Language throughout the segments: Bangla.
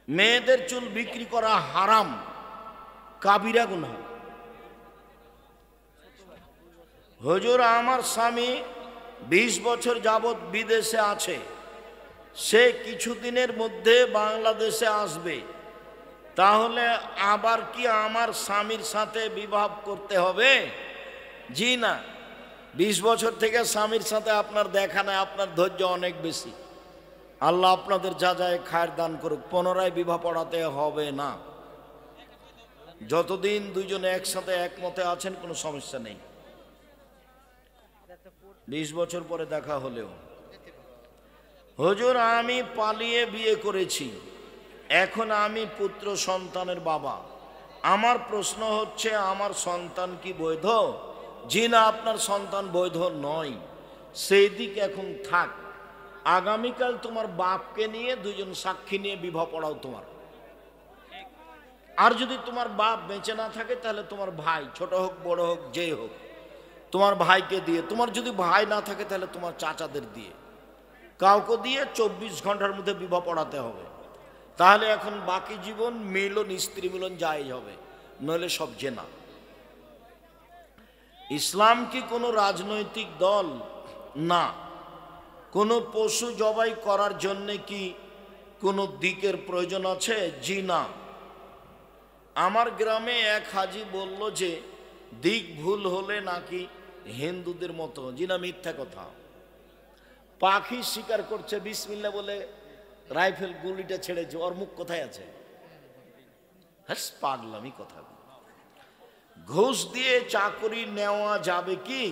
মেয়েদের চুল বিক্রি করা হারাম, কাবিরা গুনাহ। হুজুর, আমার স্বামী 20 বছর যাবৎ বিদেশে আছে, সে কিছুদিনের মধ্যে বাংলাদেশে আসবে, তাহলে আবার কি আমার স্বামীর সাথে বিবাহ করতে হবে? জি না, 20 বছর থেকে স্বামীর সাথে আপনার দেখা নাই, আপনার ধৈর্য অনেক বেশি। আল্লাহ আপনাদের যা যায় খায়ের দান করুক। পুনরায় বিবাহ পড়াতে হবে না, যতদিন দুইজনে একসাথে একমতে আছেন কোনো সমস্যা নেই। 20 বছর পরে দেখা হলেও। হুজুর, আমি পালিয়ে বিয়ে করেছি, এখন আমি পুত্র সন্তানের বাবা। আমার প্রশ্ন হচ্ছে, আমার সন্তান কি বৈধ? জি না, আপনার সন্তান বৈধ নয়। সেই দিক এখন থাক, আগামীকাল তোমার বাপকে নিয়ে দুইজন সাক্ষী নিয়ে বিবাহ পড়াও তোমার। আর যদি তোমার বাপ বেঁচে না থাকে, তাহলে তোমার ভাই, ছোট হোক বড় হোক যেই হোক, তোমার ভাইকে দিয়ে, তোমার যদি ভাই না থাকে তাহলে তোমার চাচাদের দিয়ে, কাউকে দিয়ে 24 ঘন্টার মধ্যে বিবাহ পড়াতে হবে। তাহলে এখন বাকি জীবন মিলন, স্ত্রী মিলন জায়েজ হবে, নইলে সব জেনা। ইসলাম কি কোনো রাজনৈতিক দল? না। কোনো পশু জবাই করার জন্য কি কোনো দিকের প্রয়োজন আছে? জি না। আমার গ্রামে এক হাজি বলল যে দিক ভুল হলে নাকি হিন্দুদের মতো। জি না, মিথ্যা কথা। পাখি শিকার করছে, বিসমিল্লাহ বলে রাইফেল গুলিটা ছেড়েছে, ওর মুখ কোথায় আছে? হ্যাঁ, পাগলামি কথা। ঘুষ দিয়ে চাকরি নেওয়া যাবে কি?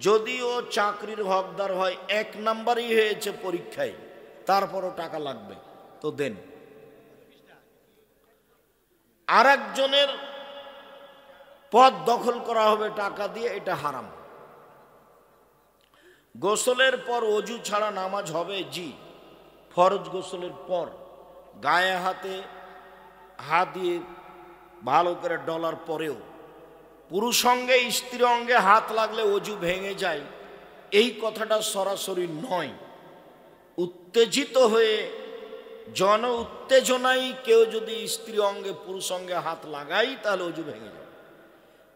যদি ও চাকরির হকদার হয়, 1 নাম্বারই হয়েছে পরীক্ষায়, তারপরও টাকা লাগবে তো দেন। আর একজনের পদ দখল করা হবে টাকা দিয়ে, এটা হারাম। গোসলের পর অজু ছাড়া নামাজ হবে? জি। ফরজ গোসলের পর গায়ে হাতে হাত দিয়ে ভালো করে ডলার পরেও পুরুষ অঙ্গে, স্ত্রী অঙ্গে হাত লাগলে অজু ভেঙে যায়, এই কথাটা সরাসরি নয়। উত্তেজিত হয়ে জন উত্তেজনায় কেউ যদি স্ত্রী অঙ্গে, পুরুষ অঙ্গে হাত লাগাই, তাহলে অজু ভেঙে যাবে।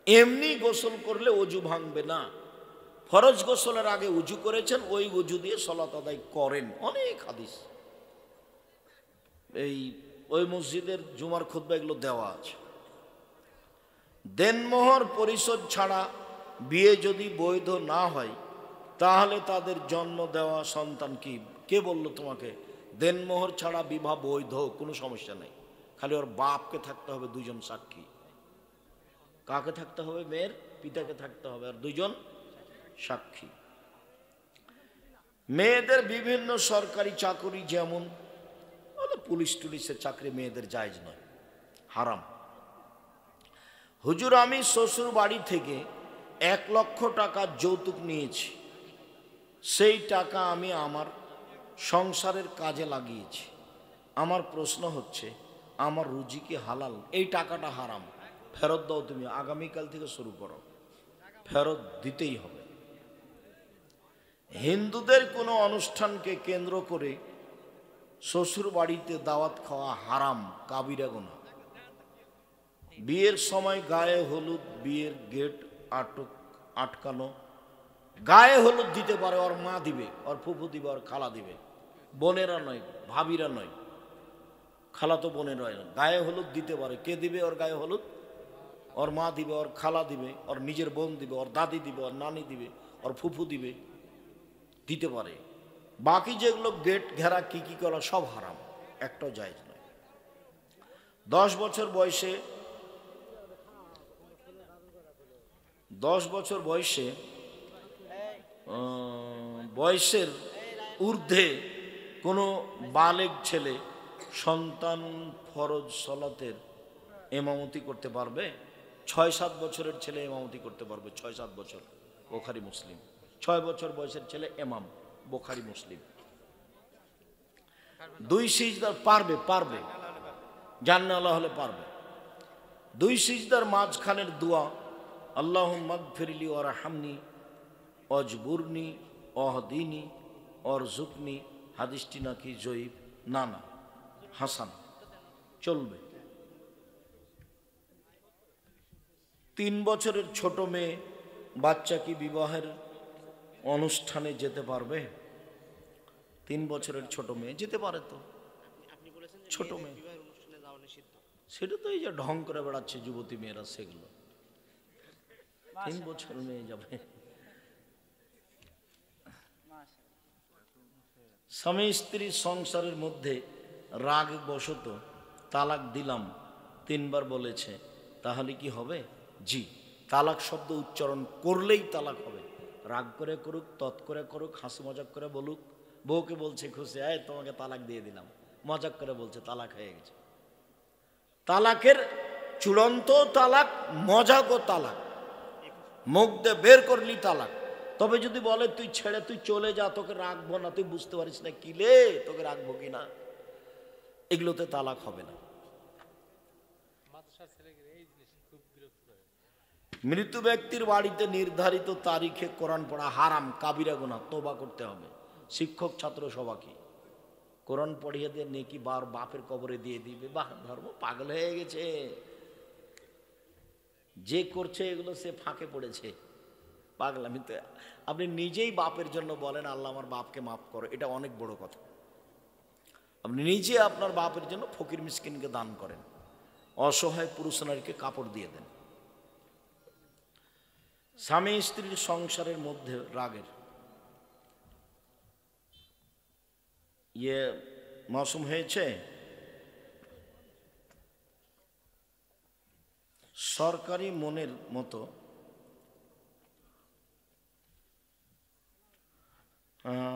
এমনি গোসল করলে অজু ভাঙবে না। ফরজ গোসলের আগে উজু করেছেন, ওই উজু দিয়ে সালাত আদায় করেন। অনেক হাদিস ওই মসজিদের জুমার খুতবা এগুলো দেওয়া আছে। দেনমোহর পরিশোধ ছাড়া বিয়ে যদি বৈধ না হয়, তাহলে তাদের জন্ম দেওয়া সন্তান কি? কে বললো তোমাকে দেনমোহর ছাড়া বিবাহ বৈধ? কোনো সমস্যা নেই, খালি ওর বাপকে থাকতে হবে 2 জন সাক্ষী। কাকে থাকতে হবে? মেয়ের পিতাকে থাকতে হবে, আর 2 জন সাক্ষী। মেয়েদের বিভিন্ন সরকারি চাকরি, যেমন পুলিশ টুলিশের চাকরি মেয়েদের জায়েজ নয়, হারাম। হুজুর, আমি শ্বশুর বাড়ি থেকে 1 লক্ষ টাকা যৌতুক নিয়েছি, সেই টাকা আমি আমার সংসারের কাজে লাগিয়েছি। আমার প্রশ্ন হচ্ছে, আমার রুজি কি হালাল? এই টাকাটা হারাম, ফেরত দাও তুমি, আগামীকাল থেকে শুরু করো, ফেরত দিতেই হবে। হিন্দুদের কোনো অনুষ্ঠানকে কেন্দ্র করে শ্বশুর বাড়িতে দাওয়াত খাওয়া হারাম, কাবিরা গুনাহ। বিয়ের সময় গায়ে হলুদ, বিয়ের গেট আটকানো। গায়ে হলুদ দিতে পারে ওর মা দিবে, ওর ফুফু দিবে, ওর খালা দিবে, বোনেরা নয়, ভাবিরা নয়, খালা তো বোনের হয় না। গায়ে হলুদ দিতে পারে। কে দিবে ওর গায়ে হলুদ? ওর মা দিবে, ওর খালা দিবে, ওর নিজের বোন দিবে, ওর দাদি দিবে, ওর নানি দিবে, ওর ফুফু দিবে, দিতে পারে। বাকি যেগুলো গেট ঘেরা কি করা, সব হারাম, একটাও জায়েজ নয়। 10 বছর বয়সে 10 বছর বয়সের ঊর্ধ্বে কোনো বালেগ ছেলে সন্তান ফরজ সালাতের ইমামতি করতে পারবে? 6-7 বছরের ছেলে ইমামতি করতে পারবে। 6-7 বছর, বুখারী মুসলিম। 6 বছর বয়সের ছেলে ইমাম, বুখারী মুসলিম। 2 সিজদার পারবে, জান্নাওয়ালা হলে পারবে। 2 সিজদার মাঝখানের দোয়া, আল্লাহুম্মা গফিরলি ওয়ারহামনি ওয়াজবুরনি ওয়াহদিনি ওয়ারযুকনি, হাদিসটি নাকি জয়ীফ, না হাসান, চলবে। 3 বছরের ছোট মেয়ে বাচ্চা কি বিবাহের অনুষ্ঠানে যেতে পারবে? 3 বছরের ছোট মেয়ে যেতে পারে তো, ছোট মেয়ে। সেটা তো এই যে ঢং করে বেড়াচ্ছে যুবতী মেয়েরা, সেগুলো 3 বছর মেয়ে যাবে। স্বামী স্ত্রীর সংসারের মধ্যে রাগ বশত তালাক দিলাম 3 বার বলেছে, তাহলে কি হবে? জি, তালাক শব্দ উচ্চারণ করলেই তালাক হবে। রাগ করে করুক, তৎ করে করুক, হাসি মজাক করে বলুক, বউকে বলছে খুশি, আয় তোমাকে তালাক দিয়ে দিলাম, মজাক করে বলছে তালাক হয়ে গেছে। তালাকের চূড়ান্ত তালাক মজাক ও তালাক, মুখ দিয়ে বের করলি তালাক। তবে যদি বলে তুই ছেড়ে তুই চলে যা, তোকে রাখবো না, তুই বুঝতে পারিস না কিলে তোকে রাখবো কিনা, এগুলোতে তালাক হবে না। মৃত ব্যক্তির বাড়িতে নির্ধারিত তারিখে কোরআন পড়া হারাম, কাবিরা গুনাহ, তওবা করতে হবে। শিক্ষক ছাত্র সবাইকে কোরআন পড়িয়ে দিয়ে নেকি বার বাপের কবরে দিয়ে দিবে, বাহ ধর্ম পাগল হয়ে গেছে। যে করছে এগুলো সে ফাঁকে পড়েছে, পাগলামি। তো আপনি নিজেই বাপের জন্য বলেন আল্লাহ আমার বাপকে মাফ করো, এটা অনেক বড় কথা। আপনি নিজে আপনার বাপের জন্য ফকির মিসকিনকে দান করেন, অসহায় পুরুষ নারীকে কাপড় দিয়ে দেন। স্বামী স্ত্রীর সংসারের মধ্যে রাগের মৌসুম হয়েছে। সরকারি মনের মতো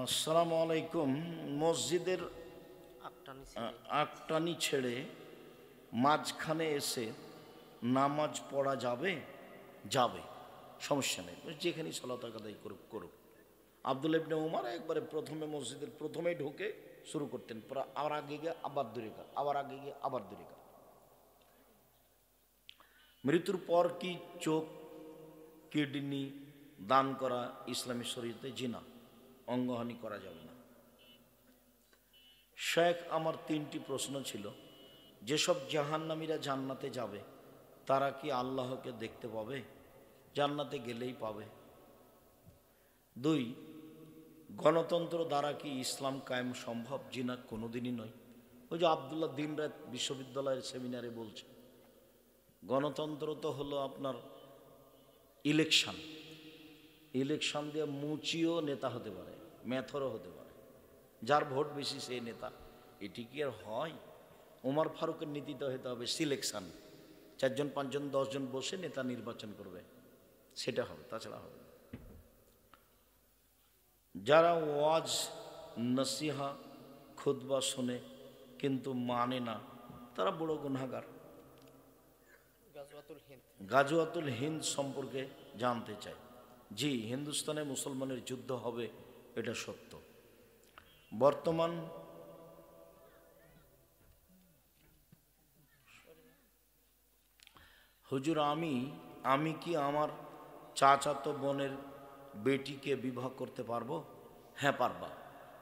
আসসালামু আলাইকুম, মসজিদের আকটানি ছেড়ে মাঝখানে এসে নামাজ পড়া যাবে? যাবে, সমস্যা নেই, যেখানেই সালাত আদায় করুক করুক। আব্দুল্লাহ ইবনে উমর একবারে প্রথমে মসজিদের প্রথমেই ঢুকে শুরু করতেন, আবার আগে গিয়ে আবার দুরেকা, আবার আগে গিয়ে আবার দুরেকা। মৃত্যুর পর কি চোখ কিডনি দান করা ইসলামী শরীয়তে? জিনা, অঙ্গহানি করা যাবে না। শেখ, আমার 3টি প্রশ্ন ছিল। যেসব জাহান্নামীরা জান্নাতে যাবে তারা কি আল্লাহকে দেখতে পাবে? জান্নাতে গেলেই পাবে। 2, গণতন্ত্র দ্বারা কি ইসলাম কায়েম সম্ভব? জি না, কোনোদিনই নয়। ওই যে আবদুল্লাহ দিন রাত বিশ্ববিদ্যালয়ের সেমিনারে বলছে, গণতন্ত্র তো হলো আপনার ইলেকশন, ইলেকশন দিয়ে মুচিও নেতা হতে পারে, মেথরও হতে পারে, যার ভোট বেশি সেই নেতা। এটি কি আর হয়? ওমর ফারুকের নীতিতে হতে হবে সিলেকশন, 4 জন 5 জন 10 জন বসে নেতা নির্বাচন করবে, সেটা হবে, তাছাড়া হবে না। যারা ওয়াজ নসিহা খুতবা শোনে কিন্তু মানে না, তারা বড় গুনাহগার। গাজওয়াতুল হিন্দ সম্পর্কে জানতে চাই। জি, হিন্দুস্তানে মুসলমানের যুদ্ধ হবে, এটা সত্য। বর্তমান হুজুর, আমি কি আমার চাচাতো বোনের বেটিকে বিবাহ করতে পারবো? হ্যাঁ পারবা,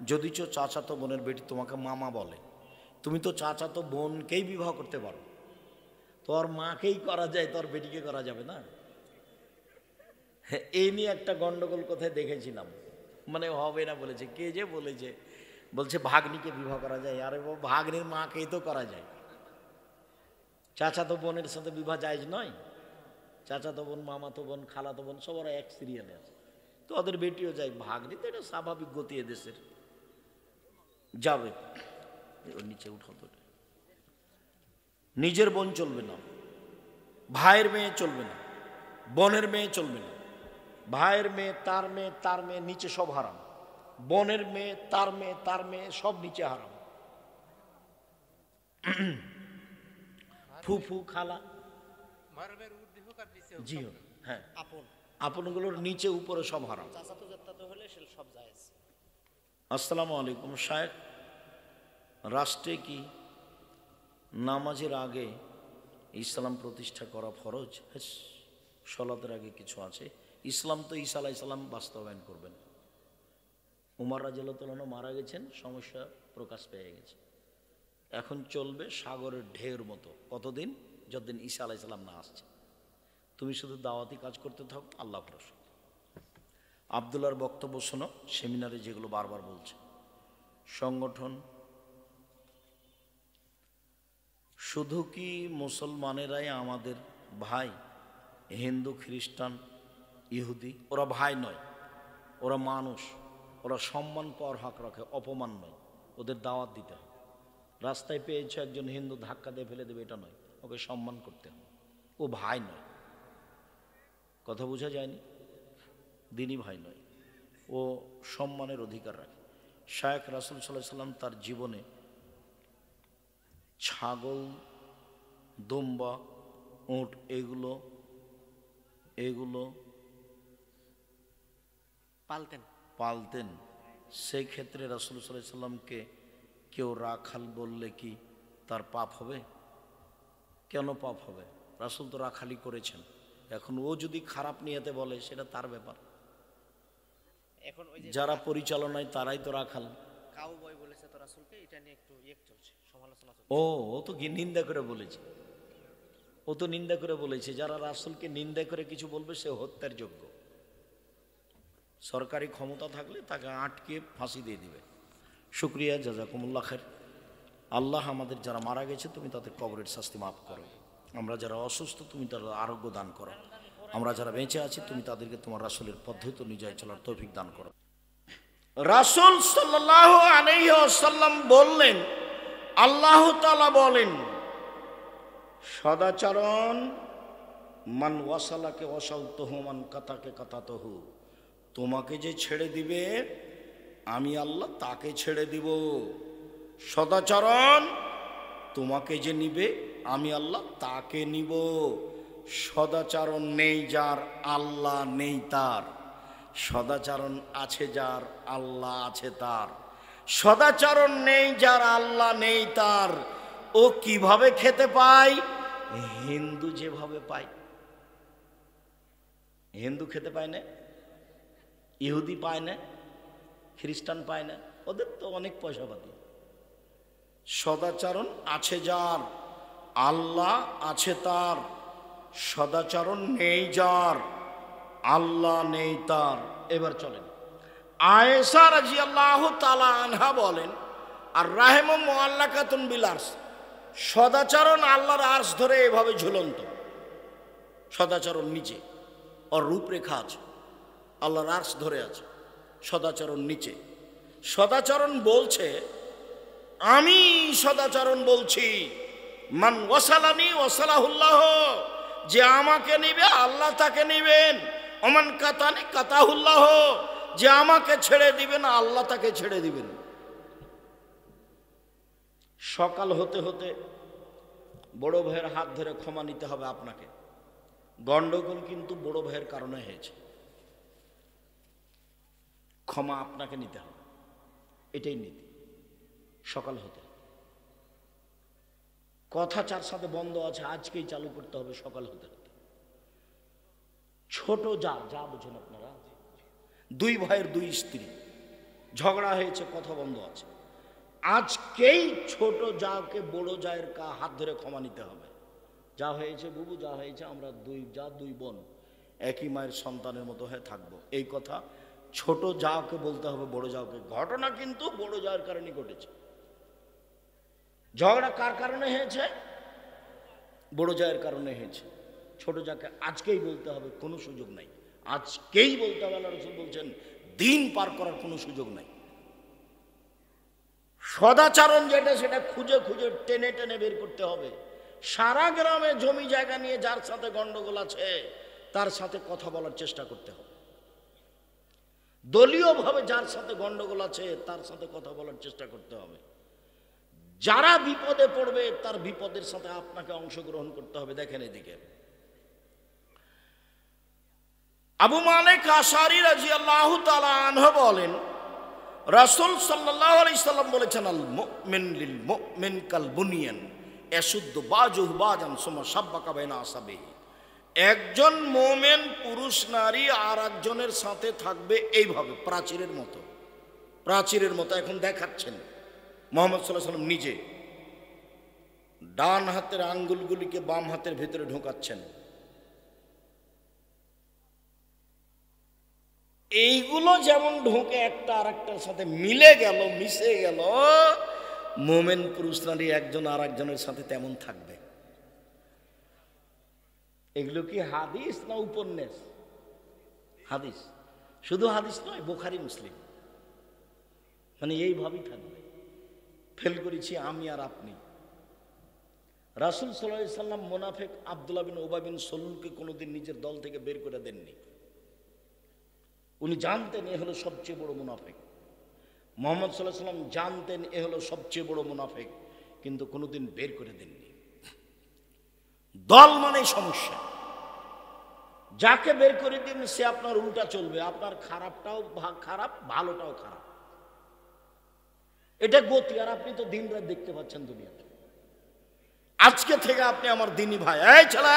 যদিচ চাচাতো বোনের বেটি তোমাকে মামা বলে, তুমি তো চাচাতো বোনকেই বিবাহ করতে পারো। তোর মাকেই করা যায়, তোর বেটিকে করা যাবে না? এই নিয়ে একটা গন্ডগোল কোথায় দেখেছিলাম, মানে হবে না বলেছে, কে যে বলেছে, বলছে ভাগ্নিকে বিবাহ করা যায়। আরে ভাগ্নির মাকেই তো করা যায়, চাচাতো বোনের সাথে বিবাহ জায়েজ নয়? চাচাতো বোন, মামাতো বোন, খালাতো বোন সবার এক সিরিয়ালে আছে, তো ওদের বেটিও যায়। ভাগ্নি তো এটা স্বাভাবিক গতি এদেশের, যাবে। ওর নিচে উঠো তো। নিজের বোন চলবে না, ভাইয়ের মেয়ে চলবে না, বোনের মেয়ে চলবে না। ভাইয়ের মেয়ে, তার মেয়ে, তার মেয়ে, নিচে সব হারাম। বোনের মেয়ে, তার মেয়ে, তার মেয়ে, সব নিচে হারাম। ফুফু, খালা, জি হ্যাঁ, আপনগুলোর নিচে উপরে সব হারাম। আসসালামু আলাইকুম শায়েখ, রাষ্ট্রে কি নামাজের আগে ইসলাম প্রতিষ্ঠা করা ফরজ? সলাতের আগে কিছু আছে। ইসলাম তো ঈসা আলাইহিস সালাম বাস্তবায়ন করবেন। উমর রাদিয়াল্লাহু তাআলা মারা গেছেন, সমস্যা প্রকাশ পেয়ে গেছে। এখন চলবে সাগরের ঢেউর মতো। কতদিন? যতদিন ঈসা আলাইহিস সালাম না আসছে। তুমি শুধু দাওয়াতি কাজ করতে থাকো, আল্লাহ ভরসা। আব্দুল্লাহর বক্তব্য শোনো, সেমিনারে যেগুলো বারবার বলছে। সংগঠন শুধু কি মুসলমানেরাই আমাদের ভাই? হিন্দু, খ্রিস্টান, ইহুদি ওরা ভাই নয়, ওরা মানুষ, ওরা সম্মান পাওয়ার হক রাখে, অপমান নয়। ওদের দাওয়াত দিতে হবে। রাস্তায় পেয়েছে একজন হিন্দু, ধাক্কা দিয়ে ফেলে দেবে এটা নয়, ওকে সম্মান করতে হবে। ও ভাই নয়, কথা বোঝা যায়নি? দিনই ভাই নয়, ও সম্মানের অধিকার রাখে। শায়েখ রাসূল সাল্লাল্লাহু আলাইহি সাল্লাম তার জীবনে ছাগল, দুম্বা, উট এগুলো পালতেন। সেই ক্ষেত্রে রাসূল সাল্লাল্লাহু আলাইহি সাল্লামকে কেউ রাখাল বললে কি তার পাপ হবে? কেন পাপ হবে? রাসূল তো রাখালি করেছেন। এখন ও যদি খারাপ নিয়তে বলে সেটা তার ব্যাপার। এখন ওই যে যারা পরিচালনায় তারাই তো রাখাল। কাউবয় বলেছে তো রাসূলকে, এটা নিয়ে একটু চলছে, সমালোচনা চলছে। ও তো নিন্দা করে বলেছে, নিন্দা করে বলেছে। যারা রাসূলকে নিন্দা করে কিছু বলবে সে হত্যার যোগ্য। সরকারি ক্ষমতা থাকলে তাকে আটকে ফাঁসি দিয়ে দিবে। শুকরিয়া, জাযাকুমুল্লাহ খায়ের। আল্লাহ আমাদের যারা মারা গেছে তুমি তাদের কবরের শাস্তি মাফ করো। আমরা যারা অসুস্থ তুমি তাদের আরোগ্য দান করো। আমরা যারা বেঁচে আছি তুমি তাদেরকে তোমার রাসূলের পদ্ধতি অনুযায়ী চলার তৌফিক দান করো। রাসূল সাল্লাল্লাহু আলাইহি ওয়াসাল্লাম বললেন, আল্লাহ তাআলা বলেন, সদাচরণ মান ওয়াসালাকে ওয়াসালতুহু মান কাতাকে কাতাতুহু। তোমাকে যে ছেড়ে দিবে আমি আল্লাহ তাকে ছেড়ে দিব। সদাচরণ তোমাকে যে নিবে আমি আল্লাহ তাকে নিব। সদাচরণ নেই যার, আল্লাহ নেই তার। সদাচরণ আছে যার, আল্লাহ আছে তার। সদাচরণ নেই যার, আল্লাহ নেই তার। ও কিভাবে খেতে পায়? হিন্দু যেভাবে পায়। হিন্দু খেতে পায় না, ইহুদি পায় না, খ্রিস্টান পায় না, ওদের তো অনেক পয়সা পাতি। সদাচরণ আছে যার, আল্লাহ আছে তার। সদাচরণ নেই যার, আল্লাহ নেই তার। এবার চলেন, আয়েশা রাদিয়াল্লাহু তাআলা আনহা বলেন, আর রাহেমু মুআল্লাকাতুন বিল আরশ। সদাচরণ আল্লাহর আরশ ধরে এভাবে ঝুলন্ত। সদাচরণ নিচে, ওর রূপরেখা আছে, আল্লাহর আরশ ধরে আছে, সদাচরণ নিচে। সদাচরণ বলছে, আমি সদাচরণ বলছি, মান ওয়াসালানি ওয়াসালাহুল্লাহ। যে আমাকে নিবে আল্লাহ তাকে নিবেন। ওমান কাতানি কাতাহুল্লাহ। যে আমাকে ছেড়ে দিবেন আল্লাহ তাকে ছেড়ে দিবেন। সকাল হতে হতে বড় ভাইয়ের হাত ধরে ক্ষমা নিতে হবে আপনাকে। গন্ডগোল কিন্তু বড় ভাইয়ের কারণে হয়েছে, ক্ষমা আপনাকে নিতে হবে, এটাই নীতি। সকাল হতে কথা চার সাথে বন্ধ আছে, আজকেই চালু করতে হবে। সকাল হতে হতে ছোট যা বুঝেন আপনারা, দুই ভাইয়ের দুই স্ত্রী ঝগড়া হয়েছে, কথা বন্ধ আছে, আজকেই ছোট যাকে বড় জায়ের হাত ধরে ক্ষমা নিতে হবে। যা হয়েছে বুবু, যা হয়েছে, আমরা দুই বোন একই মায়ের সন্তানের মতো হয়ে থাকবো, এই কথা ছোট যাকে বলতে হবে বড় যাকে। ঘটনা কিন্তু বড় যাওয়ার কারণে ঘটেছে। ঝগড়া কার কারণে হয়েছে? বড় জায়ের কারণে হয়েছে। ছোট যাকে আজকেই বলতে হবে, কোনো সুযোগ নাই, আজকেই বলতে হবে। আল্লাহ রাসূল বলছেন দিন পার করার কোনো সুযোগ নাই। সদাচরণ যেটা সেটা খুঁজে খুঁজে টেনে টেনে বের করতে হবে। সারা গ্রামে জমি জায়গা নিয়ে যার সাথে গন্ডগোল আছে তার সাথে কথা বলার চেষ্টা করতে হবে। দলীয়ভাবে যার সাথে গন্ডগোল আছে তার সাথে কথা বলার চেষ্টা করতে হবে। যারা বিপদে পড়বে তার বিপদের সাথে আপনাকে অংশগ্রহণ করতে হবে। দেখেন এদিকে আবু মালিক আশআরী রাদিয়াল্লাহু তাআলা আনহু বলেন, রাসূল সাল্লাল্লাহু আলাইহি সাল্লাম বলেছেন, আল মুমিন লিল মুমিন কাল বুনিয়ান ইয়াশুদ্দু বাজুহু বাজান সুম্মা শাব্বাকা বাইনা আসাবিহি। একজন মুমিন পুরুষ নারী আর একজনের সাথে থাকবে এইভাবে, প্রাচীরের মতো। প্রাচীরের মতো এখন দেখাচ্ছেন মুহাম্মদ সাল্লাল্লাহু আলাইহি সাল্লাম নিজে। ডান হাতের আঙ্গুলগুলিকে বাম হাতের ভিতরে ঢোকাচ্ছেন। এইগুলো যেমন ঢোকে একটা আর একটার সাথে মিলে গেল, মিশে গেল, মোমেন পুরুষ নারী একজন আর একজনের সাথে তেমন থাকবে। এগুলো কি হাদিস না উপন্যাস? হাদিস। শুধু হাদিস নয়, বুখারী মুসলিম, মানে এইভাবেই থাকবে। ফেল করেছি আমি আর আপনি। রাসূল সাল্লাল্লাহু আলাইহি সাল্লাম মুনাফিক আব্দুল্লাহ বিন উবাই বিন সলুলকে কোনোদিন নিজের দল থেকে বের করে দেননি। উনি জানতেন এ হলো সবচেয়ে বড় মুনাফিক। মুহাম্মদ সাল্লাল্লাহু আলাইহি সাল্লাম জানতেন এ হলো সবচেয়ে বড় মুনাফিক, কিন্তু কোনোদিন বের করে দেননি। দল মানেই সমস্যা। যাকে বের করে দিন সে আপনার উল্টা চলবে, আপনার খারাপটাও খারাপ, ভালোটাও খারাপ। এটা গতি। আর আপনি তো দিন রাত দেখতে পাচ্ছেন দুনিয়াতে। আজকে থেকে আপনি আমার দিনী ভাই, এই ছেলে,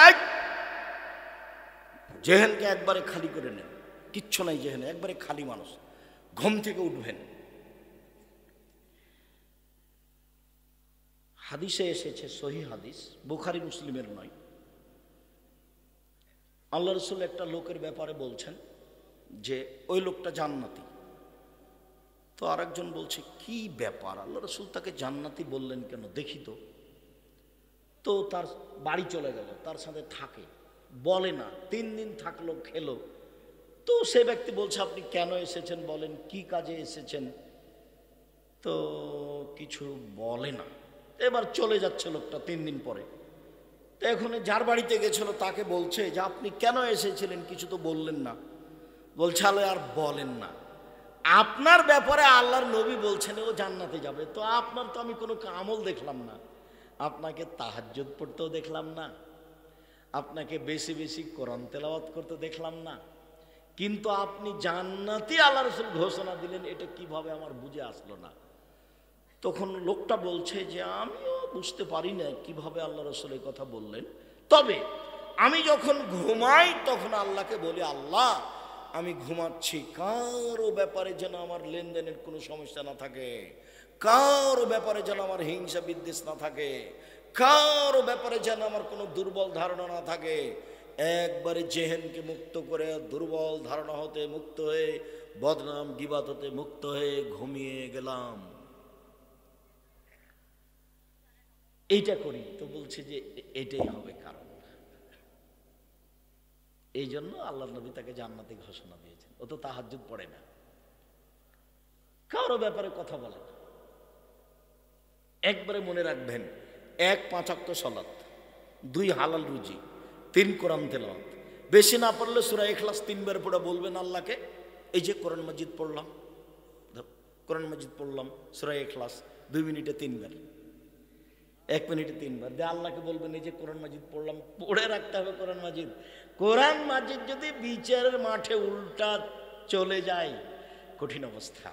জেহেনকে একবারে খালি করে নেন। কিচ্ছু নাই জেহেনে, একবারে খালি মানুষ। ঘুম থেকে উঠবেন। হাদিসে এসেছে, সহিহ হাদিস, বুখারী মুসলিমের নয়। আল্লাহ রাসূল একটা লোকের ব্যাপারে বলছেন যে ওই লোকটা জান্নাতি। তো আরেকজন বলছে কি ব্যাপার, আল্লাহ রাসূল তাকে জান্নাতি বললেন কেন, দেখি তো। তো তার বাড়ি চলে গেল, তার সাথে থাকে, বলে না। 3 দিন থাকলো, খেলো। তো সে ব্যক্তি বলছে আপনি কেন এসেছেন বলেন, কি কাজে এসেছেন? তো কিছু বলে না। এবার চলে যাচ্ছে লোকটা 3 দিন পরে। তো এখন যার বাড়িতে গেছিল তাকে বলছে যে আপনি কেন এসেছিলেন, কিছু তো বললেন না। বলছে আলে আর বলেন না, আপনার ব্যাপারে আল্লাহর নবী বলছেন ও জান্নাতে যাবে। তো আপনার তো আমি কোনো আমল দেখলাম না, আপনাকে তাহাজ্জুদ পড়তেও দেখলাম না, আপনাকে বেশি বেশি কোরআন তেলাওয়াত করতে দেখলাম না, কিন্তু আপনি জান্নাতি আল্লাহ রাসূল ঘোষণা দিলেন, এটা কিভাবে আমার বুঝে আসলো না। তখন লোকটা বলছে যে আমিও বুঝতে পারি না কিভাবে আল্লাহ রাসূল এই কথা বললেন। তবে আমি যখন ঘুমাই তখন আল্লাহকে বলি, আল্লাহ আমি ঘুমাচ্ছি, কারো ব্যাপারে যেন আমার লেনদেনের কোনো সমস্যা না থাকে, কারো ব্যাপারে যেন আমার হিংসা বিদ্বেষ না থাকে, কারো ব্যাপারে যেন আমার কোনো দুর্বল ধারণা না থাকে। একবারে জেহেনকে মুক্ত করে, দুর্বল ধারণা হতে মুক্ত হয়ে, বদনাম গীবাত হতে মুক্ত হয়ে ঘুমিয়ে গেলাম। এইটা করি। তো বলছে যে এটাই হবে কারণ। এই জন্য আল্লাহ নবী তাকে জান্নাতে ঘোষণা দিয়েছেন। ও তো তাহাজ্জুদ পড়ে না, কারো ব্যাপারে কথা বলে না। একবারে মনে রাখবেন, 1 5 ওয়াক্ত সালাত, 2 হালাল রুজি, 3 কোরআন তেলাওয়াত। বেশি না পড়লে সূরা ইখলাস 3 বার পড়ে বলবেন আল্লাহকে, এই যে কোরআন মাজিদ পড়লাম, কোরআন মাজিদ পড়লাম, সূরা ইখলাস 2 মিনিটে 3 বার, 1 মিনিটে 3 বার দিয়ে আল্লাহকে বলবেন এই যে কোরআন মাজিদ পড়লাম। পড়ে রাখতে হবে কোরআন মাজিদ। কোরআন মাজিদ যদি বিচারের মাঠে উল্টা চলে যায়, কঠিন অবস্থা,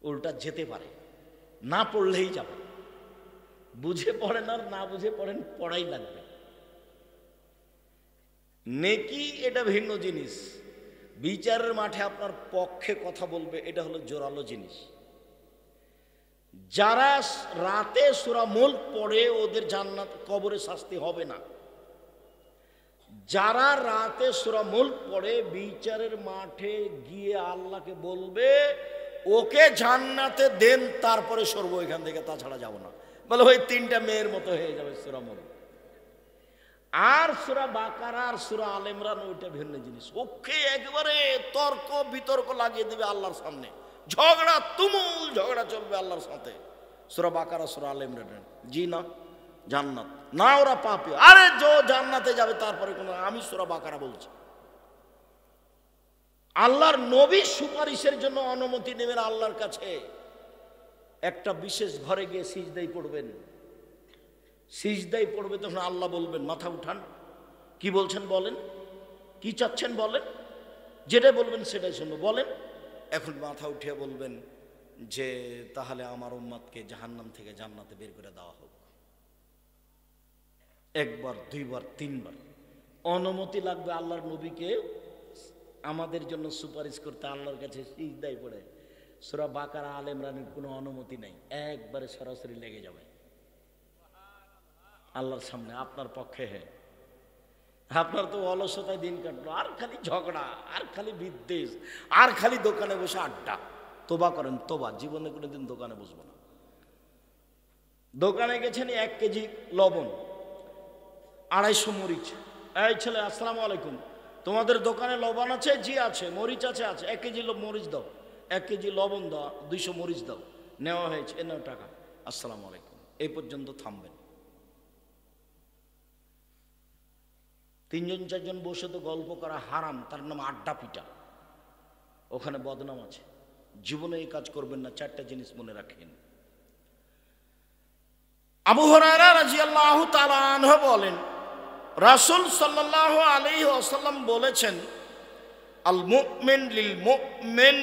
উল্টা যেতে পারে। না পড়লেই যাবে। বুঝে পড়েন আর না বুঝে পড়েন, পড়াই লাগবে। নেকি এটা ভিন্ন জিনিস, বিচারের মাঠে আপনার পক্ষে কথা বলবে, এটা হলো জোরালো জিনিস। যারা রাতে সূরা মুলক পড়ে ওদের জান্নাত, কবরে শাস্তি হবে না। যারা রাতে সূরা মুলক পড়ে বিচারের মাঠে গিয়ে আল্লাহকে বলবে ওকে জান্নাতে দেন, তারপরে সরব এখান থেকে, তাছাড়া যাব না। বলে ওই 3টা মেয়ের মতো হয়ে যাবে সূরা মুলক। আর সূরা বাকারা আর সূরা আলে ইমরান ওইটা ভিন্ন জিনিস। ওকে একবারে তর্ক বিতর্ক লাগিয়ে দেবে আল্লাহর সামনে, ঝগড়া, তুমুল ঝগড়া চলবে আল্লাহর সাথে। সূরা বাকারা সূরা আলে ইমরান, জি না জান্নাত না, ওরা পাপী। আরে যে জান্নাতে যাবে তারপরে কোন, আমি সূরা বাকারা বলছি। আল্লাহর নবী সুপারিশের জন্য অনুমতি নেবেন আল্লাহর কাছে। একটা বিশেষ ঘরে গিয়ে সিজদায় পড়বেন, সিজদায় পড়বে, তখন আল্লাহ বলবেন মাথা উঠান, কি বলছেন বলেন, কি চাচ্ছেন বলেন, যেটা বলবেন সেটাই শুনবো, বলেন। এখন মাথা উঠিয়ে বলবেন যে তাহলে আমার উম্মতকে জাহান্নাম থেকে জান্নাতে বের করে দেওয়া হোক। 1 বার 2 বার 3 বার অনুমতি লাগবে আল্লাহর নবীকে আমাদের জন্য সুপারিশ করতে আল্লাহর কাছে সিজদায় পড়ে। সূরা বাকারা আলে ইমরানের কোনো অনুমতি নাই, একবারে সরাসরি লেগে যাবে। আল্লাহর সামনে আপনার পক্ষে। হ্যাঁ, আপনার তো অলসতায় দিন কাটলো, আর খালি ঝগড়া, আর খালি বিদ্বেষ, আর খালি দোকানে বসে আড্ডা। তোবা করেন, তোবা, জীবনে কোনোদিন দোকানে বসবো না। দোকানে গেছেন 1 কেজি লবণ, 250 মরিচ। এই ছেলে, আসসালামু আলাইকুম, তোমাদের দোকানে লবণ আছে? জি আছে। মরিচ আছে? আছে। 1 কেজি মরিচ দাও, 1 কেজি লবণ দাও, 200 মরিচ দাও। নেওয়া হয়েছে, নাও টাকা, আসসালামু আলাইকুম। এই পর্যন্ত থামবেন। 3জন 4জন বসে তো গল্প করা হারাম, তার নাম আড্ডা পিটা, ওখানে বদনাম আছে। জীবনে এই কাজ করবেন না। 4টা জিনিস মনে রাখেন। আবু হুরায়রা রাদিয়াল্লাহু তাআলা আনহু বলেন, রাসূল সাল্লাল্লাহু আলাইহি ওয়াসাল্লাম বলেছেন, আল মুমিন লিল মুমিন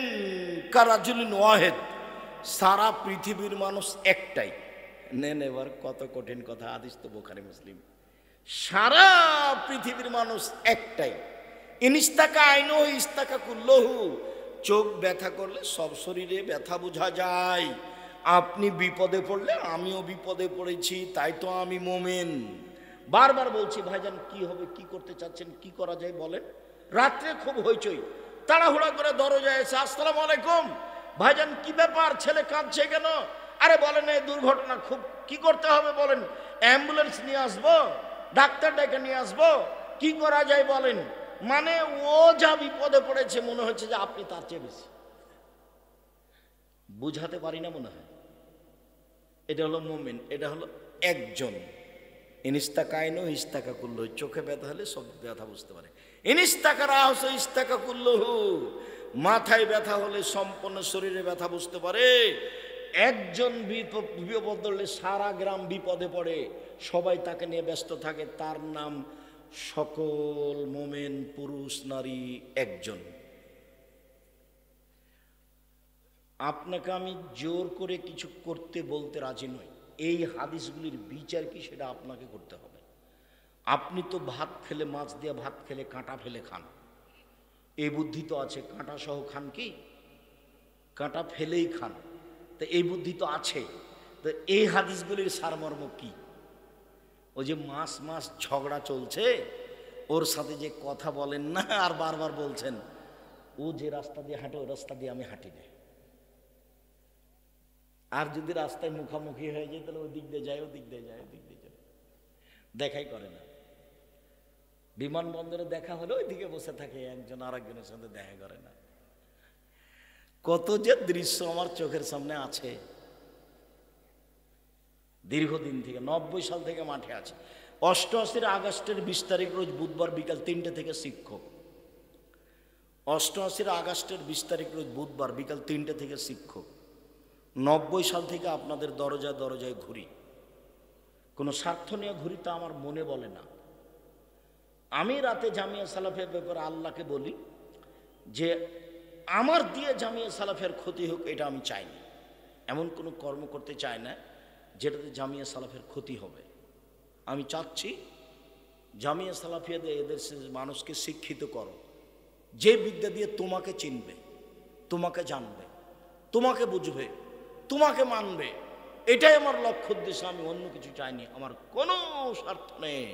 কারাজুলিন ওয়াহিদ। সারা পৃথিবীর মানুষ একটাই। নেন এবার কত কঠিন কথা, হাদিস তো বুখারী মুসলিম। সারা পৃথিবীর মানুষ একটাই। ইনিস্তাকা আইনু ইস্তাকা কুল্লহু। চোখ ব্যথা করলে সব শরীরে ব্যথা বোঝা যায়। আপনি বিপদে পড়লে আমিও বিপদে পড়েছি, তাই তো আমি মুমিন। বারবার বলছি, ভাইজান কি হবে, কি করতে চাচ্ছেন, কি করা যায় বলেন। রাত্রে খুব হইচই, তাড়াহুড়া করে দরজায় এসে, আসসালামু আলাইকুম। ভাইজান কি ব্যাপার, ছেলে কাঁদছে কেন? আরে বলেন, এই দুর্ঘটনা, খুব কি করতে হবে বলেন। অ্যাম্বুলেন্স নিয়ে আসবো, ডাক্তার ডেকে নিয়ে আসবো, কি করা যায় বলেন। মানে ও যা বিপদে পড়েছে মনে হচ্ছে যে আপনি তার চেয়ে বেশি। বুঝাতে পারি না মনে হয়। এটা হলো মুমিন, এটা হলো একজন। ইনিস্তাকাইনো ইস্তাকা কুল্লহু। চোখে ব্যথা হলে সব ব্যথা বুঝতে পারে। ইনিস্তাকা রাহস ইস্তাকা কুল্লহু। মাথায় ব্যথা হলে সম্পূর্ণ শরীরে ব্যথা বুঝতে পারে। একজন বিপদ ধরলে সারা গ্রাম বিপদে পড়ে, সবাই তাকে নিয়ে ব্যস্ত থাকে। তার নাম সকল মুমিন পুরুষ নারী একজন। আপনাকে আমি জোর করে কিছু করতে বলতে রাজি নই। এই হাদিসগুলির বিচার কি সেটা আপনাকে করতে হবে। আপনি তো ভাত খেলে, মাছ দিয়ে ভাত খেলে কাঁটা ফেলে খান, এই বুদ্ধি তো আছে। কাঁটা সহ খান কি? কাঁটা ফেলেই খান, তো এই বুদ্ধি তো আছে। তো এই হাদিসগুলির সারমর্ম কি? ওই যে মাস ঝগড়া চলছে, ওর সাথে যে কথা বলেন না, আর বারবার বলছেন ও যে রাস্তা দিয়ে হাঁটে ওই রাস্তা দিয়ে আমি হাঁটি না। আর যদি রাস্তায় মুখামুখি হয়ে যায় তাহলে ওই দিক দিয়ে যায়, ওই দিক দিয়ে যায়, ওই দিক দিয়ে যায়, দেখাই করে না। বিমানবন্দরে দেখা হলে ওই দিকে বসে থাকে, একজন আর একজনের সাথে দেখা করে না। কত যে দৃশ্য আমার চোখের সামনে আছে দীর্ঘদিন থেকে। 90 সাল থেকে মাঠে আছে। 88 আগস্টের 20 তারিখ রোজ বুধবার বিকাল 3টে থেকে শিক্ষক। 88 আগস্টের 20 তারিখ রোজ বুধবার বিকাল 3টে থেকে শিক্ষক। 90 সাল থেকে আপনাদের দরজায় দরজায় ঘুরি। কোনো স্বার্থ নিয়ে ঘুরি তা আমার মনে বলে না। আমি রাতে জামিয়া সালাফের ব্যাপারে আল্লাহকে বলি যে আমার দিয়ে জামিয়া সালাফের ক্ষতি হোক, এটা আমি চাই না। এমন কোনো কর্ম করতে চাই না যেটাতে জামিয়া সালাফের ক্ষতি হবে। আমি চাচ্ছি জামিয়া সালাফিয়া দিয়ে এদের মানুষকে শিক্ষিত করো, যে বিদ্যা দিয়ে তোমাকে চিনবে, তোমাকে জানবে, তোমাকে বুঝবে, তোমাকে মানবে। এটাই আমার লক্ষ্য উদ্দেশ্য। আমি অন্য কিছু চাইনি, আমার কোনো স্বার্থ নেই।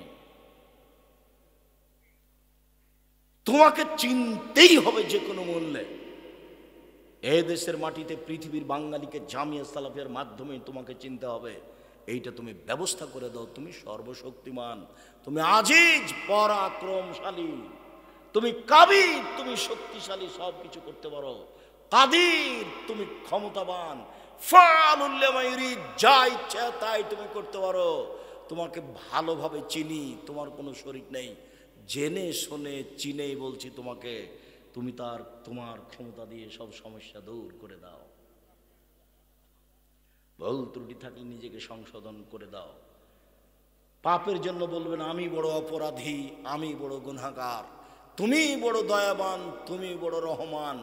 তোমাকে চিনতেই হবে যে কোনো মূল্যে। এই দেশের মাটিতে পৃথিবীর বাঙালিকে জামিয়া সালাফিয়ার মাধ্যমে তোমাকে চিনতে হবে। এইটা তুমি ব্যবস্থা করে দাও। তুমি সর্বশক্তিমান, তুমি আজিজ পরাক্রমশালী, তুমি কাবির, তুমি শক্তিশালী, সব কিছু করতে পারো। কাদির, তুমি ক্ষমতাবান। ফাআলুল লিমা ইউরিদ, যা ইচ্ছা তাই তুমি করতে পারো। তোমাকে ভালোভাবে চিনি, তোমার কোনো শরীক নেই। জেনে শুনে চিনেই বলছি তোমাকে, তুমি তোমার ক্ষমতা দিয়ে সব সমস্যা দূর করে দাও। ভুল ত্রুটি থাকলে নিজেকে সংশোধন করে দাও। পাপের জন্য বলবেন আমি বড় অপরাধী, আমি বড় গুনাহগার। তুমি বড় দয়াবান, তুমি বড় রহমান।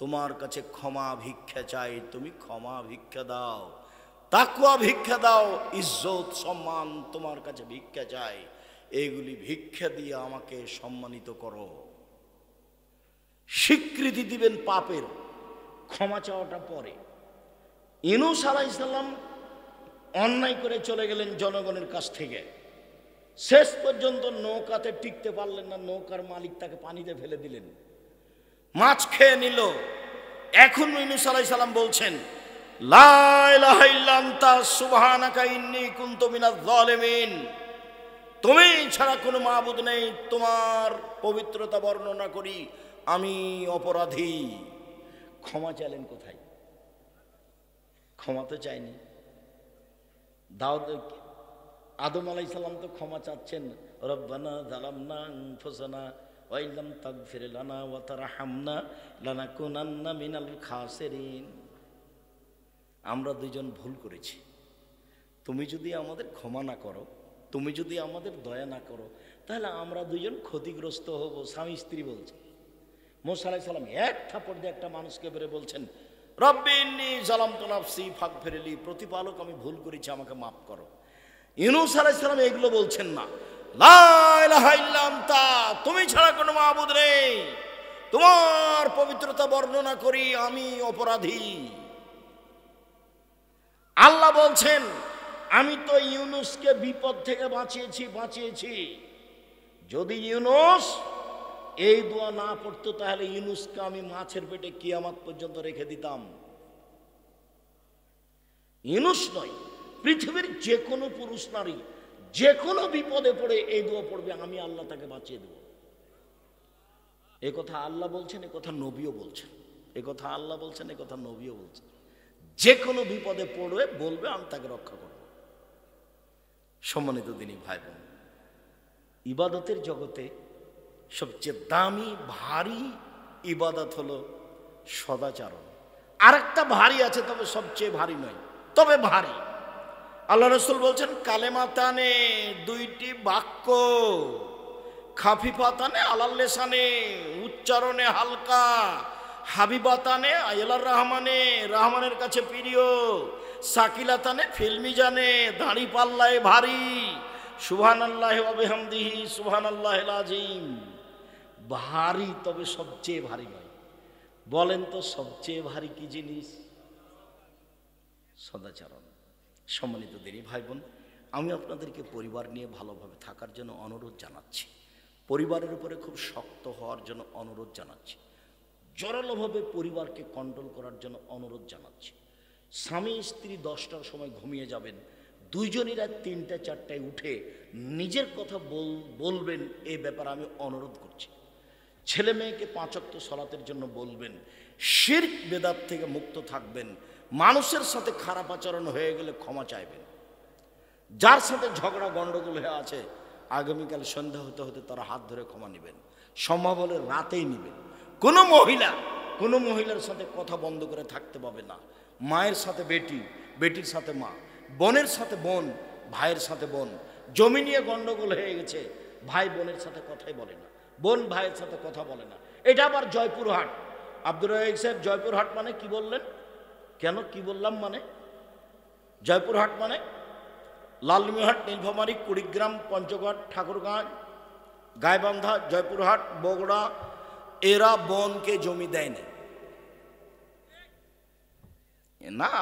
তোমার কাছে ক্ষমা ভিক্ষা চাই, তুমি ক্ষমা ভিক্ষা দাও। তাকওয়া ভিক্ষা দাও, ইজ্জত সম্মান তোমার কাছে ভিক্ষা চাই। এইগুলি ভিক্ষা দিয়ে আমাকে সম্মানিত করো। স্বীকৃতি দিবেন পাপের, ক্ষমা চাওয়াটা পরে। ইউনূস আলাইহিস সালাম অন্যায় করে চলে গেলেন জনগণের কাছ থেকে। শেষ পর্যন্ত নৌকাতে টিকতে পারলেন না, নৌকার মালিক তাকে পানিতে ফেলে দিলেন, মাছ খেয়ে নিল। এখন ইউনূস আলাইহিস সালাম বলছেন, লা ইলাহা ইল্লা আনতা সুবহানাকা ইন্নী কুনতু মিনাজ জালিমিন, তুমি ছাড়া কোনো মাবুদ নেই, তোমার পবিত্রতা বর্ণনা করি, আমি অপরাধী। ক্ষমা চাইলেন কোথায়? ক্ষমা তো চাইনি। দাউদ আদম আলাইহিস সালাম তো ক্ষমা চাচ্ছেন, রব্বানা যালামনা আনফুসানা ওয়া ইল্লাম তাগফির লানা ওয়া তারহামনা লানাকুনান্না মিনাল খাসিরিন। আমরা দুজন ভুল করেছি, তুমি যদি আমাদের ক্ষমা না করো, তুমি যদি আমাদের দয়া না করো, তাহলে আমরা দুজন ক্ষতিগ্রস্ত হব। স্বামী স্ত্রী বলছে। মুসা আলাইহিস সালাম এক থাপড় দিয়ে একটা মানুষকে বেরে বলছেন, রব্বি ইন্নী যালামতু নাফসি ফাগফিরলি, প্রতিপালক আমি ভুল করেছি, আমাকে মাফ করো। ইউনূস আলাইহিস সালাম এগুলো বলছেন না, লা ইলাহা ইল্লা আনতা, তুমি ছাড়া কোনো মাবুদ নেই, তোমার পবিত্রতা বর্ণনা করি, আমি অপরাধী। আল্লাহ বলছেন, আমি তো ইউনূসকে বিপদ থেকে বাঁচিয়েছি। যদি ইউনূস এই দোয়া না পড়তো, তাহলে ইউনূসকে আমি মাছের পেটে কিয়ামত পর্যন্ত রেখে দিতাম। ইউনূস নয়, পৃথিবীর যে কোনো পুরুষ নারী যে কোনো বিপদে পড়ে এই দোয়া পড়বে, আমি আল্লাহ তাকে বাঁচিয়ে দেব। এ কথা আল্লাহ বলছেন, এ কথা নবীও বলছেন। এ কথা আল্লাহ বলছেন, এ কথা নবীও বলছেন। যে কোনো বিপদে পড়বে বলবে, আমি তাকে রক্ষা করব। সম্মানিত দিনী ভাই বোন, ইবাদতের জগতে সবচেয়ে দামি ভারী ইবাদত হলো সদাচরণ। আরেকটা ভারী আছে, তবে সবচেয়ে ভারী নয়, তবে ভারী। আল্লাহ রাসূল বলছেন, কালেমাতানে, দুইটি বাক্য, খাফিফাতানে আলাল লিসানে, উচ্চারণে হালকা, হাবিবাতানে আইলার রহমানে, রহমানের কাছে প্রিয়, সাকিলাতানে ফিল মিজানে, দাড়ি পাল্লায় ভারী, সুবহানাল্লাহি ওয়া বিহামদিহি সুবহানাল্লাহিল আযীম। ভারী, তবে সবচেয়ে ভারী নয়। বলেন তো সবচেয়ে ভারী কি জিনিস? সদাচরণ। সম্মানিত দিনী ভাই বোন, আমি আপনাদেরকে পরিবার নিয়ে ভালোভাবে থাকার জন্য অনুরোধ জানাচ্ছি, পরিবারের উপরে খুব শক্ত হওয়ার জন্য অনুরোধ জানাচ্ছি, জোরালোভাবে পরিবারকে কন্ট্রোল করার জন্য অনুরোধ জানাচ্ছি। স্বামী স্ত্রী 10টার সময় ঘুমিয়ে যাবেন, দুইজনই রাত 3টা 4টায় উঠে নিজের কথা বলবেন, এই ব্যাপারে আমি অনুরোধ করছি। ছেলে মেয়েকে 5 ওয়াক্ত সালাতের জন্য বলবেন, শিরক বেদাত থেকে মুক্ত থাকবেন, মানুষের সাথে খারাপ আচরণ হয়ে গেলে ক্ষমা চাইবেন, যার সাথে ঝগড়া গন্ডগোল হয়ে আছে আগামীকাল সন্ধ্যা হতে হতে তারা হাত ধরে ক্ষমা নেবেন, সম্ভব হলে রাতেই নেবেন। কোনো মহিলার সাথে কথা বন্ধ করে থাকতে পাবে না। মায়ের সাথে বেটি, বেটির সাথে মা, বোনের সাথে বোন, ভাইয়ের সাথে বোন। জমি নিয়ে গন্ডগোল হয়ে গেছে, ভাই বোনের সাথে কথাই বলে না, বোন ভাইয়ের সাথে কথা বলে না। এটা আবার জয়পুরহাট। আব্দুর রাজ্জাক সাহেব, জয়পুরহাট মানে কি বললেন? কেন কি বললাম? মানে জয়পুরহাট মানে লালমিহাট, নীলফামারী, কুড়িগ্রাম, পঞ্চগড়, ঠাকুরগাঁও, গাইবান্ধা, জয়পুরহাট, বগুড়া, এরা বোনকে জমি দেয় না।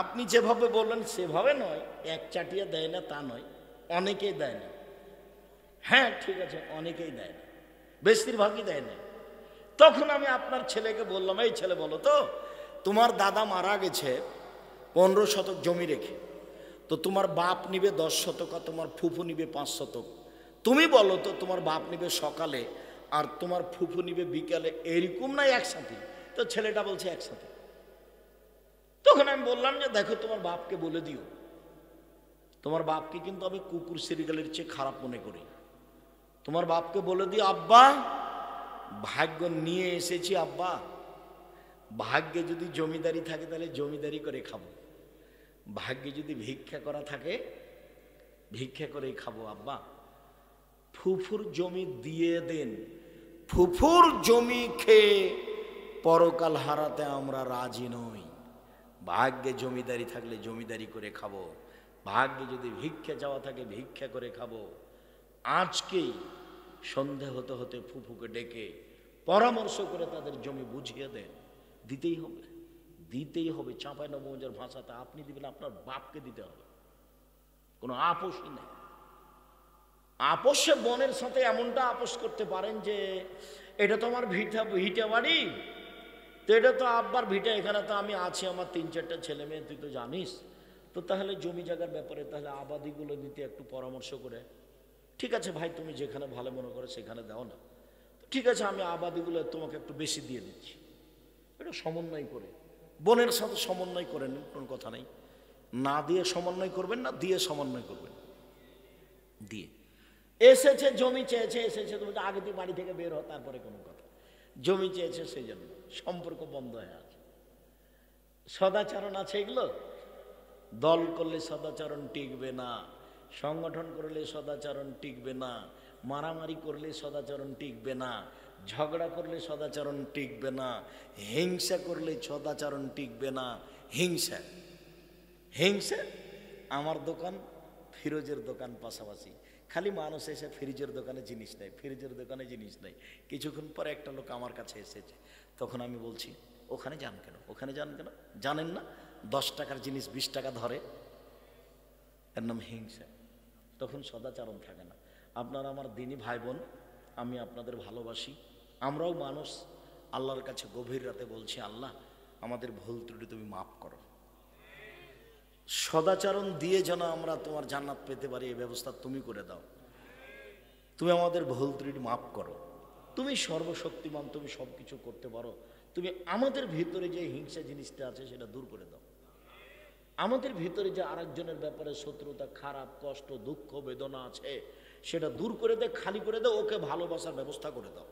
আপনি যেভাবে বললেন সেভাবে নয়, এক চাটিয়া দেয় না তা নয়, অনেকেই দেয় না। হ্যাঁ ঠিক আছে, অনেকেই দেয় না, বেশিরভাগই দেয় না। তখন আমি আপনার ছেলেকে বললাম, এই ছেলে বলো তো, তোমার দাদা মারা গেছে 15 শতক জমি রেখে, তো তোমার বাপ নিবে 10 শতক আর তোমার ফুফু নিবে 5 শতক। তুমি বলো তো, তোমার বাপ নিবে সকালে আর তোমার ফুফু নিবে বিকালে, এরকম নাই একসাথে? তো ছেলেটা বলছে একসাথে। তখন আমি বললাম যে দেখো, তোমার বাপকে বলে দিও, তোমার বাপকে কিন্তু আমি কুকুর সিরিয়ালের চেয়ে খারাপ মনে করি। তোমার বাপকে বলে দিও, আব্বা ভাগ্য নিয়ে এসেছি, আব্বা ভাগ্যে যদি জমিদারি থাকে তাহলে জমিদারি করে খাবো, ভাগ্যে যদি ভিক্ষা করা থাকে ভিক্ষা করেই খাবো। আব্বা ফুফুর জমি দিয়ে দেন, ফুফুর জমি খেয়ে পরকাল হারাতে আমরা রাজি নই। ভাগ্যে জমিদারি থাকলে জমিদারি করে খাবো, ভাগ্যে যদি ভিক্ষা চাওয়া থাকে ভিক্ষা করে খাবো। আজকেই সন্ধে হতে হতে ফুফুকে ডেকে পরামর্শ করে তাদের জমি বুঝিয়ে দেন। দিতেই হবে, দিতেই হবে। চাঁপাইনবাবগঞ্জের ভাষাতে আপনি দিবেন, আপনার বাপকে দিতে হবে, কোনো আপোষই নেই। আপোষে বোনের সাথে এমনটা আপোষ করতে পারেন যে এটা তো আমার ভিটা বাড়ি, তো এটা তো আব্বার ভিটা, এখানে তো আমি আছি, আমার 3-4টা ছেলে মেয়ে, তুই তো জানিস, তো তাহলে জমি জায়গার ব্যাপারে তাহলে আবাদিগুলো দিতে একটু পরামর্শ করে, ঠিক আছে ভাই তুমি যেখানে ভালো মনে করো সেখানে দাও না, ঠিক আছে আমি আবাদিগুলো তোমাকে একটু বেশি দিয়ে দিচ্ছি। এটা সমন্বয় করে, বোনের সাথে সমন্বয় করেন, কোনো কথা নেই। না দিয়ে সমন্বয় করবেন না, দিয়ে সমন্বয় করবেন। দিয়ে এসেছে, জমি চেয়েছে, এসেছে, তুমি আগে তুই বাড়ি থেকে বের হ, তারপরে কোনো কথা। জমি চেয়েছে সেই জন্য সম্পর্ক বন্ধ হয়ে আছে। সদাচরণ আছে এগুলো, দল করলে সদাচরণ টিকবে না, সংগঠন করলে সদাচরণ টিকবে না, মারামারি করলে সদাচরণ টিকবে না, ঝগড়া করলে সদাচরণ টিকবে না, হিংসা করলে সদাচরণ টিকবে না। হিংসা হিংসা আমার দোকান ফিরোজের দোকান পাশাপাশি, খালি মানুষ এসে ফ্রিজের দোকানে জিনিস নেয়, ফ্রিজের দোকানে জিনিস নেয়। কিছুক্ষণ পর একটা লোক আমার কাছে এসেছে, তখন আমি বলছি ওখানে যান কেন, ওখানে যান কেন, জানেন না 10 টাকার জিনিস 20 টাকা ধরে, এর নাম হিংসা। তখন সদাচরণ থাকে না। আপনারা আমার দিনী ভাই বোন, আমি আপনাদের ভালোবাসি, আমরাও মানুষ। আল্লাহর কাছে গভীর রাতে বলছি, আল্লাহ আমাদের ভুল ত্রুটি তুমি মাফ করো। সদাচরণ দিয়ে যেন আমরা তোমার জান্নাত পেতে পারি, এই ব্যবস্থা তুমি করে দাও। তুমি আমাদের ভুল ত্রুটি মাফ করো, তুমি সর্বশক্তিমান, তুমি সব কিছু করতে পারো, তুমি আমাদের ভিতরে যে হিংসা জিনিসটা আছে সেটা দূর করে দাও। আমাদের ভিতরে যে আরেকজনের ব্যাপারে শত্রুতা, খারাপ, কষ্ট, দুঃখ, বেদনা আছে সেটা দূর করে দে, খালি করে দাও, ওকে ভালোবাসার ব্যবস্থা করে দাও,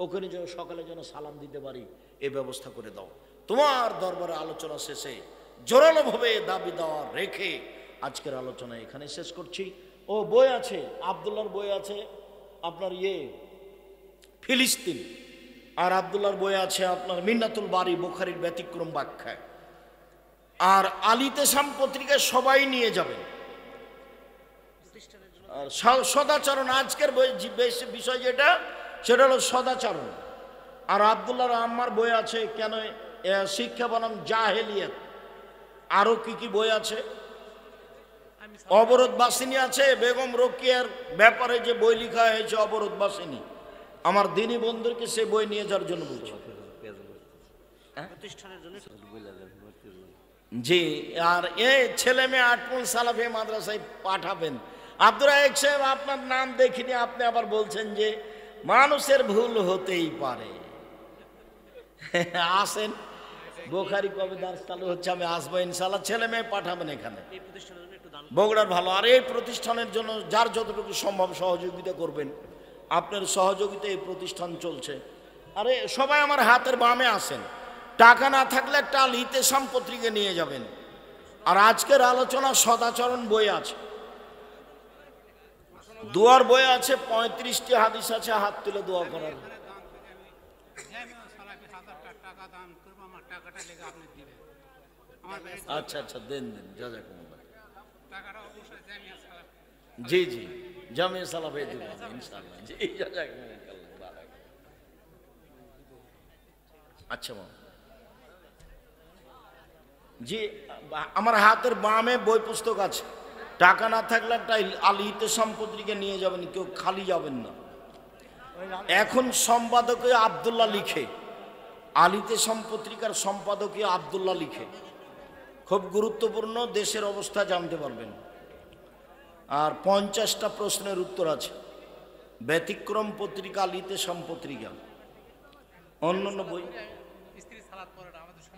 ওখানে যেন সকালে যেন সালাম দিতে পারি এ ব্যবস্থা করে দাও। তোমার দরবারে আলোচনা শেষে জোরালোভাবে দাবি দেওয়া রেখে আজকের আলোচনা এখানে শেষ করছি। ও বই আছে, আব্দুল্লাহর বই আছে আপনার ফিলিস্তিন, আর আব্দুল্লাহর বই আছে আপনার মিন্নাতুল বারি, বুখারীর ব্যতিক্রম ব্যাখ্যা, আর আলিতেসাম পত্রিকায় সবাই নিয়ে যাবেন। আর সদাচরণ আজকের বই বিষয় যেটা, সেটা হলো সদাচরণ। আর আব্দুল্লাহর আম্মার বই আছে কেন শিক্ষা বনাম জাহেলিয়াত, আরো কি কি বই আছে, অবরোধ বাসিনী আছে, বেগম রোকেয়ার ব্যাপারে যে বই লেখা হয়েছে অবরোধ বাসিনী, আমার দিনী বন্ধুকে সে বই নিয়ে যাওয়ার জন্য বলছি। জি, আর এই ছেলে মেয়ে আটমুল সালাফি মাদ্রাসায় পাঠাবেন। আব্দুর রাজ্জাক সাহেব আপনার নাম দেখিনি, আপনি আবার বলছেন যে মানুষের ভুল হতেই পারে। আসেন, বুখারী কবে দার্স চালু হচ্ছে, আমি আসবো ইনশাআল্লাহ। ছেলে মেয়ে পাঠাবেন এখানে, বগুড়ার ভালো। আর এই প্রতিষ্ঠানের জন্য যার যতটুকু সম্ভব সহযোগিতা করবেন, আপনার সহযোগিতা এই প্রতিষ্ঠান চলছে। আরে সবাই আমার হাতের বামে আসেন, টাকা না থাকলে একটা আল ইতেসাম পত্রিকা নিয়ে যাবেন। আর আজকের আলোচনা সদাচরণ বই আছে, দোয়ার বই আছে, 35টি হাদিস আছে হাত তুলে দোয়া করার। আচ্ছা আচ্ছা, দেন দেন, জাযাকুমুল্লাহ। জি জি, জামিয়া সালাফে দিব ইনশাআল্লাহ। জি, জাযাকুমুল্লাহ। আচ্ছা জি, আমার হাতের বামে বই পুস্তক আছে, টাকা না থাকলে একটা আল ইতেসাম পত্রিকা নিয়ে যাবেন, কেউ খালি যাবেন না। এখন সম্পাদকীয় আব্দুল্লাহ লিখে, আল ইতেসাম পত্রিকার সম্পাদকীয় আব্দুল্লাহ লিখে, খুব গুরুত্বপূর্ণ, দেশের অবস্থা জানতে পারবেন। আর 50টা প্রশ্নের উত্তর আছে। ব্যতিক্রম পত্রিকা, আল ইতেসাম পত্রিকা, অন্যান্য বই।